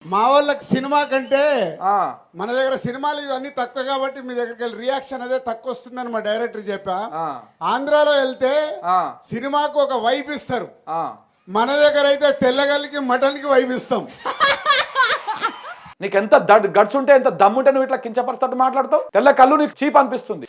మా వాళ్ళకి సినిమా కంటే ఆ, మన దగ్గర సినిమాలు ఇవన్నీ తక్కువ కాబట్టి మీ దగ్గరికి వెళ్ళి రియాక్షన్ అదే తక్కువ వస్తుందని మా డైరెక్టర్ చెప్పా. ఆ, ఆంధ్రాలో వెళ్తే ఆ, సినిమాకు ఒక వైబ్ ఇస్తారు, ఆ. మన దగ్గర అయితే తెల్లగల్లికి మటన్కి వైబ్ ఇస్తాం. నీకు ఎంత గడ్స్ ఉంటే ఎంత దమ్ముంటే నువ్వు ఇట్లా కించపరుస్తట్టు మాట్లాడతావు. తెల్ల కళ్ళు నీకు చీప్ అనిపిస్తుంది.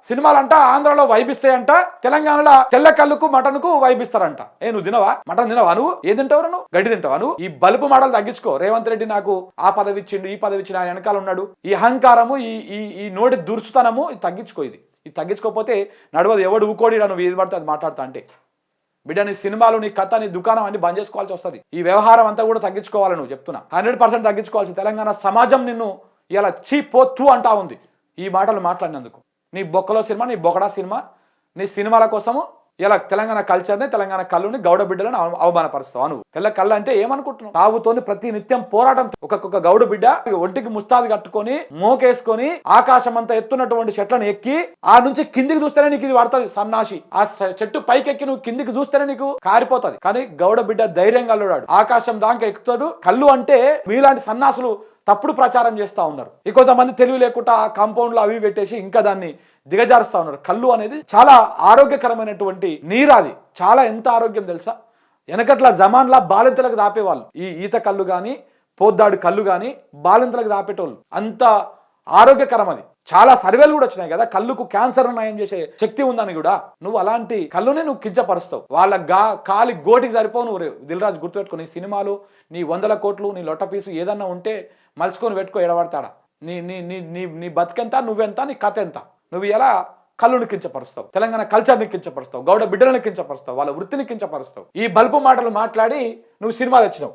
సినిమాలంట ఆంధ్రాలో వైబిస్తాయంట, తెలంగాణలో తెల్ల కళ్ళుకు మటన్కు వైబిస్తారంట. నువ్వు తినవా? మటన్ తినవా? నువ్వు ఏది తింటావు? నువ్వు గడ్డి తింటావా? నువ్వు ఈ బలుపు మాటలు తగ్గించుకో. రేవంత్ రెడ్డి నాకు ఆ పదవి ఇచ్చిండు, ఈ పదవి ఇచ్చిండు, ఆయన వెనకాల ఉన్నాడు. ఈ అహంకారము, ఈ ఈ ఈ నోటి దురుసుతనము ఇది తగ్గించుకో. ఇది తగ్గించుకోకపోతే నడవదు. ఎవడు ఊకోడిడా నువ్వు ఏది పడితే అది మాట్లాడుతా అంటే. బిడ్డ, నీ సినిమాలు, నీ కథ, నీ దుకాణం అన్ని బంద్ చేసుకోవాల్సి వస్తుంది. ఈ వ్యవహారం అంతా కూడా తగ్గించుకోవాలి. నువ్వు చెప్తున్నా 100% తగ్గించుకోవాల్సి. తెలంగాణ సమాజం నిన్ను ఇలా చీపోతూ అంటా ఉంది ఈ మాటలు మాట్లాడినందుకు. నీ బొక్కలో సినిమా, నీ బొకడా సినిమా, నీ సినిమాల కోసము ఇలా తెలంగాణ కల్చర్ని, తెలంగాణ కళ్ళుని, గౌడ బిడ్డలను అవమానపరుస్తావు. నువ్వు తెల్ల కళ్ళు అంటే ఏమనుకుంటున్నావు? తావుతోని ప్రతి నిత్యం పోరాటం. ఒక్కొక్క గౌడ బిడ్డ ఒంటికి ముస్తాది కట్టుకొని, మోకేసుకొని, ఆకాశం అంతా ఎత్తున్నటువంటి చెట్లను ఎక్కి ఆ నుంచి కిందికి చూస్తేనే నీకు ఇది పడుతుంది సన్నాసి. ఆ చెట్టు పైకెక్కి నువ్వు కిందికి చూస్తేనే నీకు కారిపోతుంది. కానీ గౌడ బిడ్డ ధైర్యంగా అల్లుడాడు, ఆకాశం దాకా ఎక్కుతాడు. కళ్ళు అంటే మీలాంటి సన్నాసులు తప్పుడు ప్రచారం చేస్తూ ఉన్నారు. కొంతమంది తెలివి లేకుండా ఆ కాంపౌండ్లో అవి పెట్టేసి ఇంకా దాన్ని దిగజారుస్తూ ఉన్నారు. కళ్ళు అనేది చాలా ఆరోగ్యకరమైనటువంటి నీరు. అది చాలా ఎంత ఆరోగ్యం తెలుసా? వెనకట్ల జమాన్లా బాలింతలకు దాపేవాళ్ళు. ఈ ఈత కళ్ళు కానీ, పోద్దాడు కళ్ళు కానీ బాలింతలకు దాపేటోళ్ళు. అంత ఆరోగ్యకరం అది. చాలా సర్వేలు కూడా వచ్చినాయి కదా, కళ్ళుకు క్యాన్సర్ నయం చేసే శక్తి ఉందని కూడా. నువ్వు అలాంటి కళ్ళునే నువ్వు కించపరుస్తావు. వాళ్ళ కాలి గోటికి సరిపోవు. నువ్వు దిల్ రాజు గుర్తుపెట్టుకో. నీ సినిమాలు, నీ 100 కోట్లు, నీ లొట్ట పీసు ఏదన్నా ఉంటే మలుచుకొని పెట్టుకో. ఎడబడతాడా నీ నీ నీ నీ నీ బతికెంత, నువ్వెంత, నీ కథ ఎంత? నువ్వు ఎలా కళ్ళుని కించపరుస్తావు, తెలంగాణ కల్చర్ని కించపరుస్తావు, గౌడ బిడ్డలను కించపరుస్తావు, వాళ్ళ వృత్తిని కించపరుస్తావు. ఈ బల్బు మాటలు మాట్లాడి నువ్వు సినిమా తెచ్చినావు.